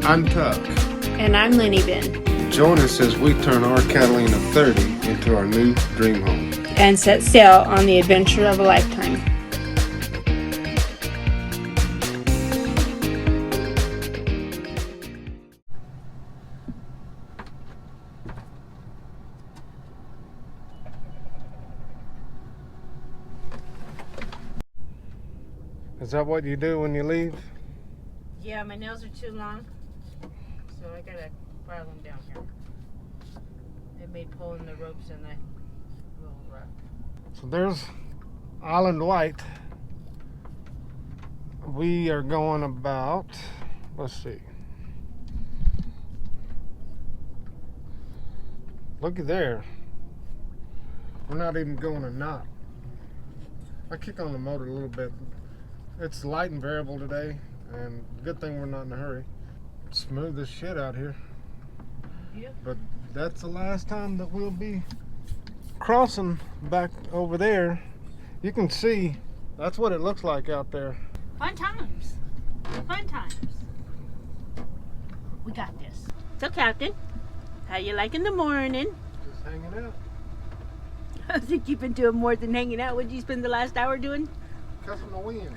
I'm Tuck. And I'm Lenny Ben. Join us as we turn our Catalina 30 into our new dream home. And set sail on the adventure of a lifetime. Is that what you do when you leave? Yeah, my nails are too long, so I gotta file them down here. It made pulling the ropes in a little rough. So there's Island White. We are going about, let's see. Looky there. We're not even going a knot. I kick on the motor a little bit. It's light and variable today, and good thing we're not in a hurry. It's smooth as shit out here. Yeah. But that's the last time that we'll be crossing back over there. You can see, that's what it looks like out there. Fun times. Fun times. We got this. So, Captain, how you liking the morning? Just hanging out. I think you've been doing more than hanging out. What did you spend the last hour doing? Cussing the wind.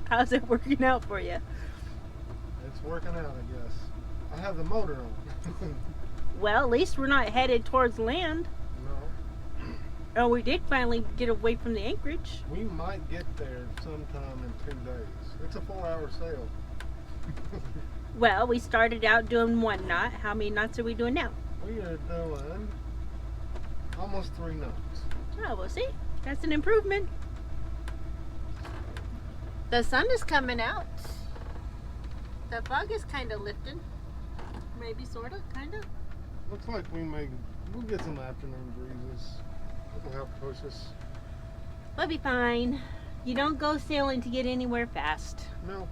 How's it working out for you? It's working out, I guess. I have the motor on. Well, at least we're not headed towards land. No. Oh, we did finally get away from the anchorage. We might get there sometime in 2 days. It's a 4-hour sail. Well, we started out doing 1 knot. How many knots are we doing now? We are doing almost 3 knots. Oh, well, see, that's an improvement. The sun is coming out. The fog is kind of lifting. Maybe, sort of, kind of. Looks like we'll get some afternoon breezes. It'll help push us. We'll be fine. You don't go sailing to get anywhere fast. No.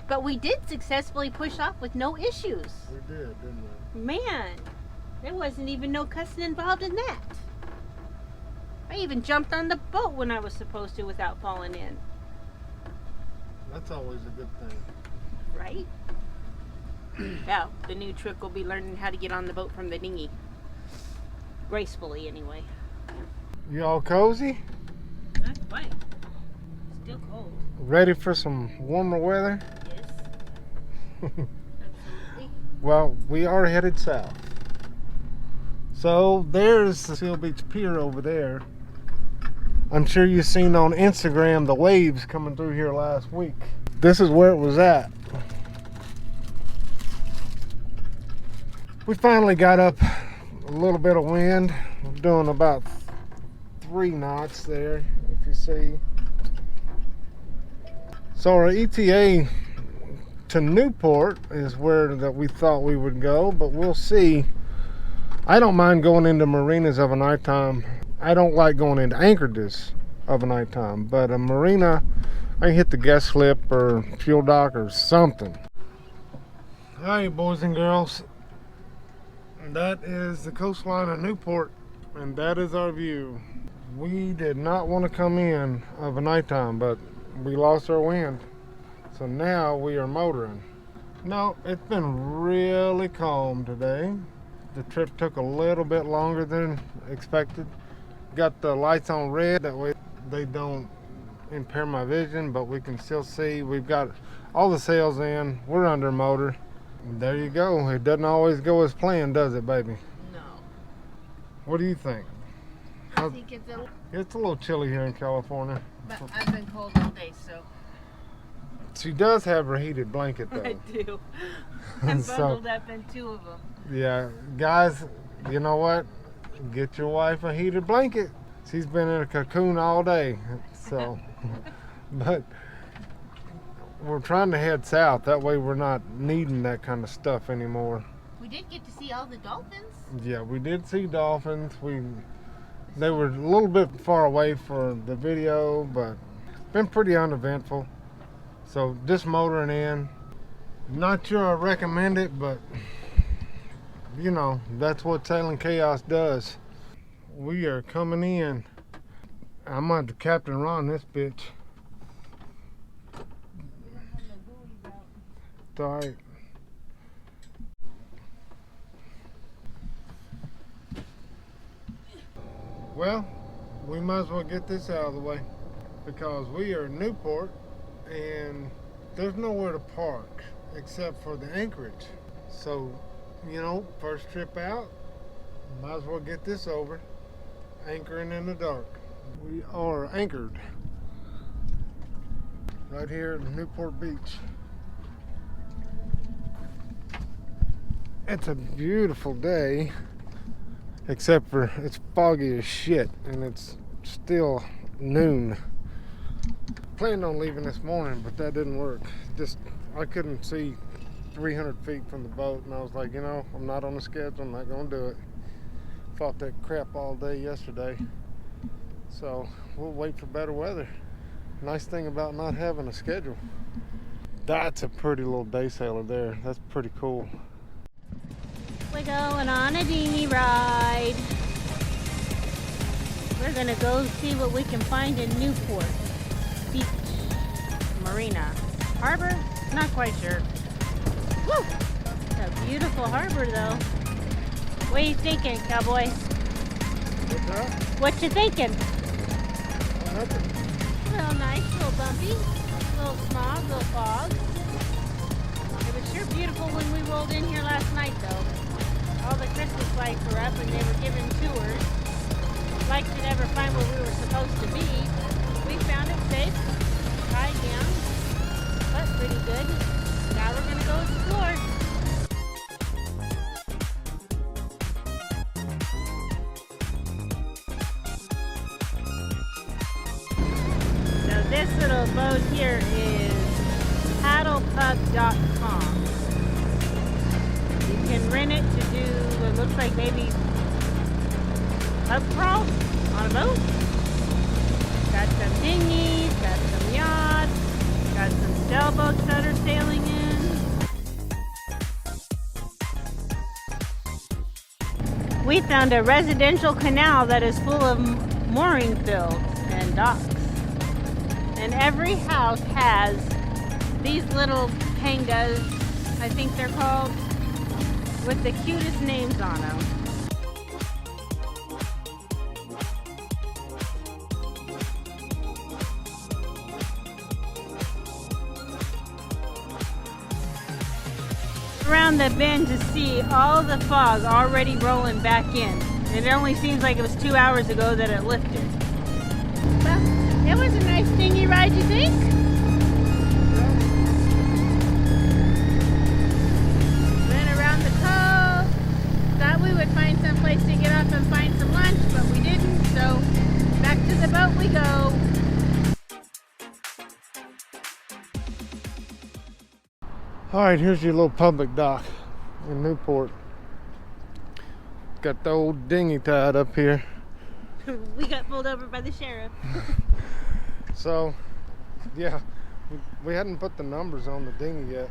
But we did successfully push off with no issues. We did, didn't we? Man, there wasn't even no cussing involved in that. I even jumped on the boat when I was supposed to without falling in. That's always a good thing. Right? Well, the new trick will be learning how to get on the boat from the dinghy. Gracefully, anyway. You all cozy? Not quite. Still cold. Ready for some warmer weather? Yes. Absolutely. Well, we are headed south. So there's the Seal Beach Pier over there. I'm sure you've seen on Instagram the waves coming through here last week. This is where it was at. We finally got up a little bit of wind. We're doing about 3 knots there, if you see. So our ETA to Newport is where that we thought we would go, but we'll see. I don't mind going into marinas of a nighttime. I don't like going into anchorages of a nighttime, but a marina, I can hit the guest slip or fuel dock or something. All right, boys and girls, that is the coastline of Newport, and that is our view. We did not want to come in of a nighttime, but we lost our wind, so now we are motoring. No, it's been really calm today. The trip took a little bit longer than expected. Got the lights on red, that way they don't impair my vision, but we can still see. We've got all the sails in. We're under motor. There you go. It doesn't always go as planned, does it, baby? No. What do you think? I think It's a little chilly here in California. but I've been cold all day, so. She does have her heated blanket, though. I do. I'm So- bundled up in 2 of them. Yeah, guys, you know what? Get your wife a heated blanket. She's been in a cocoon all day, so. But we're trying to head south. That way we're not needing that kind of stuff anymore. We did get to see all the dolphins. Yeah, we did see dolphins. They were a little bit far away for the video, but been pretty uneventful. So just motoring in. Not sure I recommend it, but you know, that's what Sailing Chaos does. We are coming in. I'm on the Captain Ron this bitch. It's all right. Well, we might as well get this out of the way because we are in Newport and there's nowhere to park except for the anchorage. So, you know, first trip out, might as well get this over. Anchoring in the dark. We are anchored right here in Newport Beach. It's a beautiful day, except for it's foggy as shit and it's still noon. Planned on leaving this morning, but that didn't work. I couldn't see 300 feet from the boat, and I was like, you know, I'm not on the schedule, I'm not gonna do it. Fought that crap all day yesterday, so we'll wait for better weather. Nice thing about not having a schedule. That's a pretty little day sailor there. That's pretty cool. We're going on a dinghy ride. We're gonna go see what we can find in Newport Beach Marina. Harbor? Not quite sure. Woo! It's a beautiful harbor though. What are you thinking, cowboy? What's that? What you thinking? Oh, nothing. Little nice, little bumpy, little smog, little fog. It was sure beautiful when we rolled in here last night though. All the Christmas lights were up and they were giving tours. Like to never find where we were supposed to be. We found it safe, tied down, but pretty good. Now we're gonna go explore. This little boat here is paddlepub.com. You can rent it to do, it looks like maybe pub crawl on a boat. Got some dinghies, got some yachts, got some sailboats that are sailing in. We found a residential canal that is full of mooring fields and docks. And every house has these little pangas, I think they're called, with the cutest names on them. Around the bend to see all the fog already rolling back in. And it only seems like it was 2 hours ago that it lifted. It was a nice dinghy ride, you think? Went around the cove. Thought we would find some place to get off and find some lunch, but we didn't. So back to the boat we go. All right, here's your little public dock in Newport. Got the old dinghy tied up here. We got pulled over by the sheriff. So, yeah, we hadn't put the numbers on the dinghy yet,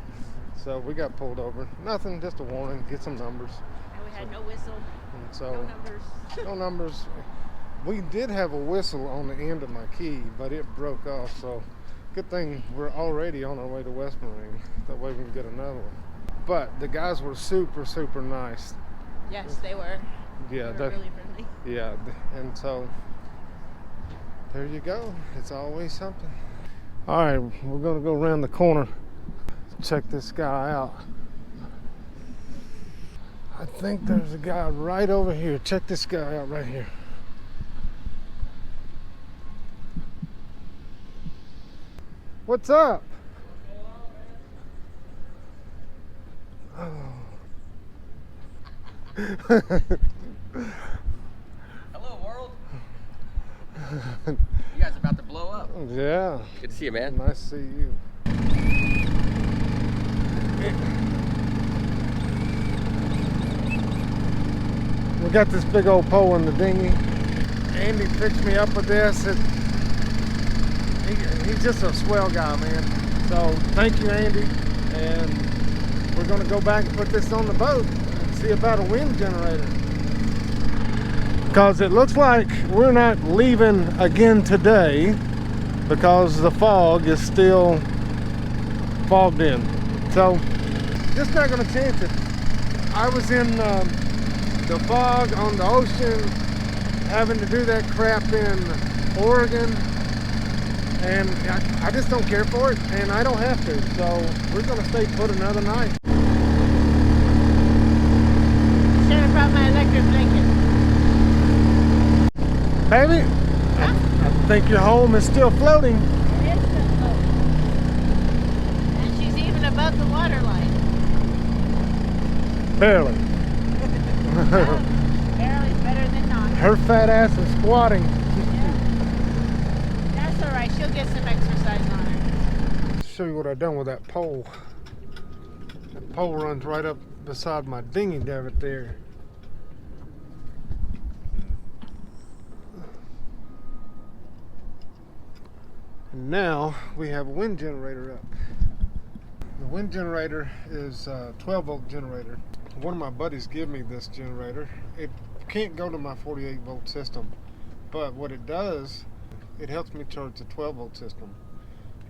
so we got pulled over. Nothing, just a warning, get some numbers. And we had no whistle, and so, no numbers. No numbers. We did have a whistle on the end of my key, but it broke off, so good thing we're already on our way to West Marine. That way we can get another one. But the guys were super, super nice. Yes, they were. Yeah, they were really friendly. Yeah, and so there you go. It's always something. All right, we're gonna go around the corner, check this guy out. I think there's a guy right over here. Check this guy out right here. What's up? Oh. Hello, world. You guys about to blow up. Yeah. Good to see you, man. Nice to see you. We got this big old in the dinghy. Andy fixed me up with this. He's just a swell guy, man. So thank you, Andy. And we're gonna go back and put this on the boat and see about a wind generator. Because it looks like we're not leaving again today because the fog is still fogged in. So just not gonna chance it. I was in the fog on the ocean having to do that crap in Oregon, and I just don't care for it, and I don't have to, so we're gonna stay put another night. Should have brought my electric blanket. Baby, I think your home is still floating. It is still floating. And she's even above the water line. Barely. Barely's better than not. Her fat ass is squatting. That's alright, she'll get some exercise on her. Show you what I've done with that pole. That pole runs right up beside my dinghy down there. And now we have a wind generator up. The wind generator is a 12-volt generator. One of my buddies gave me this generator. It can't go to my 48-volt system, but what it does, it helps me charge the 12-volt system.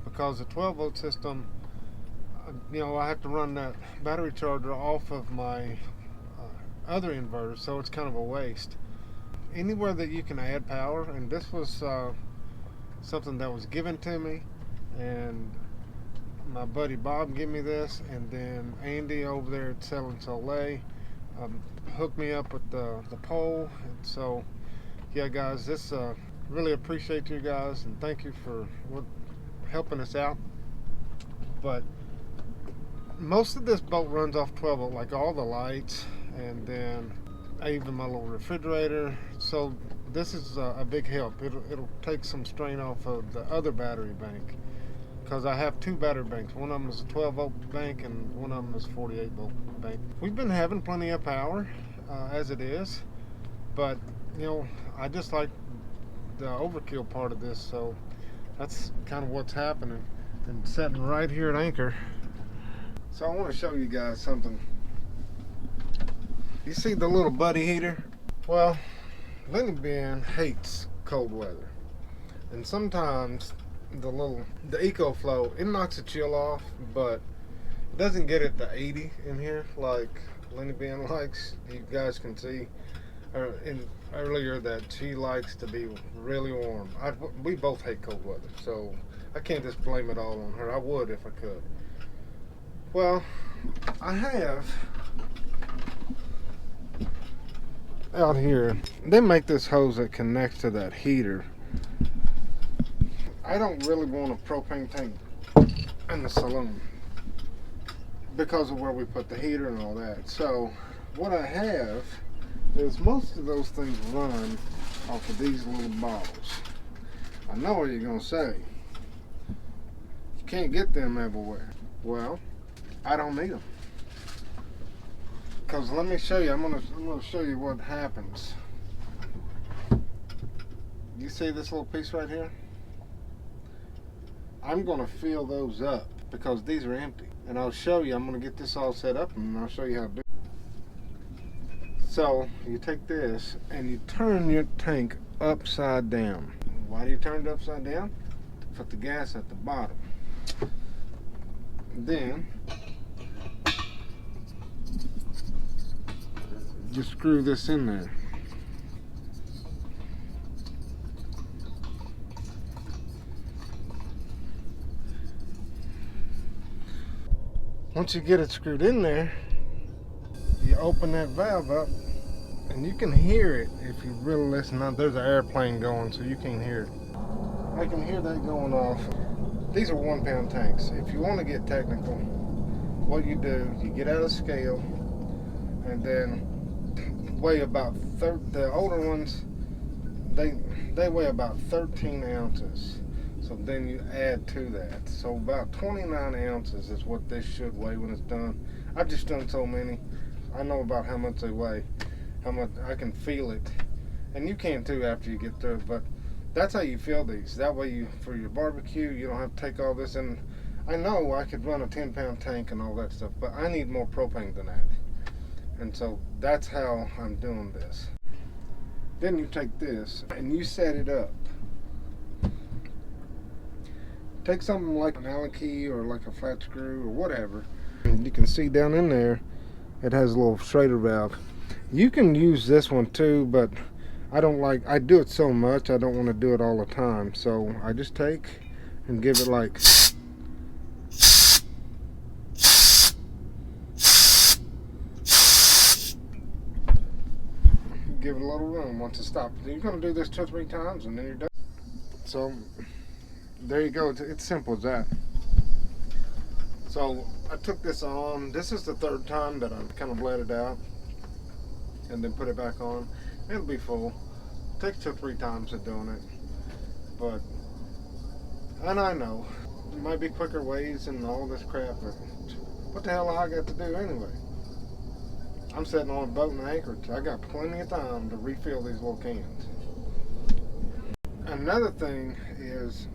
Because the 12-volt system, I have to run that battery charger off of my other inverter, so it's kind of a waste. Anywhere that you can add power, and this was something that was given to me, and my buddy Bob gave me this, and then Andy over there at Selling Soleil hooked me up with the pole. And so yeah guys, this really appreciate you guys, and thank you for helping us out. But most of this boat runs off 12 volt, like all the lights, and then even my little refrigerator. So this is a big help. It'll take some strain off of the other battery bank, because I have two battery banks. One of them is a 12 volt bank and one of them is a 48 volt bank. We've been having plenty of power as it is, but I just like the overkill part of this, so that's kind of what's happening. And sitting right here at anchor. So I want to show you guys something. You see the little buddy heater? Well, Lenny Ben hates cold weather, and sometimes the EcoFlow, it knocks the chill off, but it doesn't get it to 80 in here like Lenny Ben likes. You guys can see earlier that she likes to be really warm. We both hate cold weather, so I can't just blame it all on her. I would if I could. Well, I have out here, they make this hose that connects to that heater. I don't really want a propane tank in the saloon because of where we put the heater and all that. So what I have is most of those things run off of these little balls. I know what you're gonna say. You can't get them everywhere. Well, I don't need them. Because let me show you, I'm gonna show you what happens. You see this little piece right here? I'm gonna fill those up because these are empty. And I'll show you, I'm gonna get this all set up and I'll show you how to do it. So you take this and you turn your tank upside down. Why do you turn it upside down? To put the gas at the bottom. Then you screw this in there. Once you get it screwed in there, you open that valve up and you can hear it if you really listen. Now there's an airplane going, so you can't hear it. I can hear that going off. These are 1 pound tanks. If you want to get technical, what you do, you get out a scale and then weigh about the older ones, they weigh about 13 ounces. So then you add to that. So about 29 ounces is what this should weigh when it's done. I've just done so many. I know about how much they weigh, how much I can feel it. And you can too after you get through, but that's how you fill these. That way you, for your barbecue, you don't have to take all this. And I know I could run a 10 pound tank and all that stuff, but I need more propane than that. And so that's how I'm doing this. Then you take this and you set it up. Take something like an Allen key or like a flat screw or whatever. And you can see down in there, it has a little Schrader valve. You can use this one too, but I don't like, I do it so much, I don't want to do it all the time. So I just take and give it like, give it a little room once it stops. You're going to do this 2 or 3 times and then you're done. So there you go. It's simple as that. So I took this on. This is the 3rd time that I've kind of let it out and then put it back on. It'll be full. It takes 2 or 3 times of doing it. But, and I know, there might be quicker ways and all this crap, but what the hell I got to do anyway? I'm sitting on a boat in Anchorage. I got plenty of time to refill these little cans. Another thing is,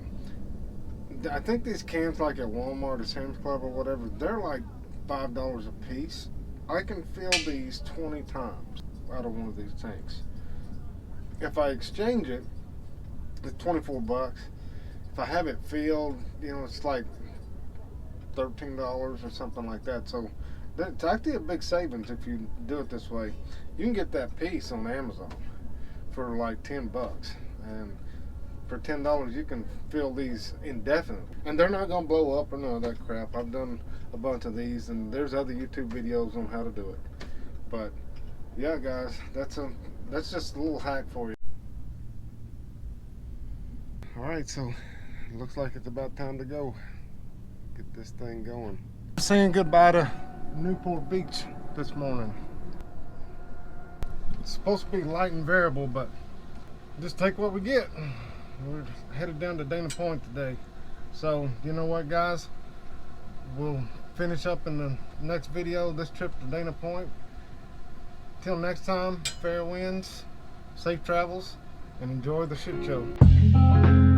I think these cans like at Walmart or Sam's Club or whatever, they're like $5 a piece. I can fill these 20 times out of one of these tanks. If I exchange it, it's 24 bucks. If I have it filled, you know, it's like $13 or something like that. So it's actually a big savings if you do it this way. You can get that piece on Amazon for like 10 bucks. And for $10 you can fill these indefinitely. And they're not going to blow up or none of that crap. I've done a bunch of these and there's other YouTube videos on how to do it. But yeah guys, that's just a little hack for you. Alright, so it looks like it's about time to go. Get this thing going. Saying goodbye to Newport Beach this morning. It's supposed to be light and variable, but just take what we get. We're headed down to Dana Point today. So, you know what guys? We'll finish up in the next video this trip to Dana Point. Till next time, fair winds, safe travels, and enjoy the shit show.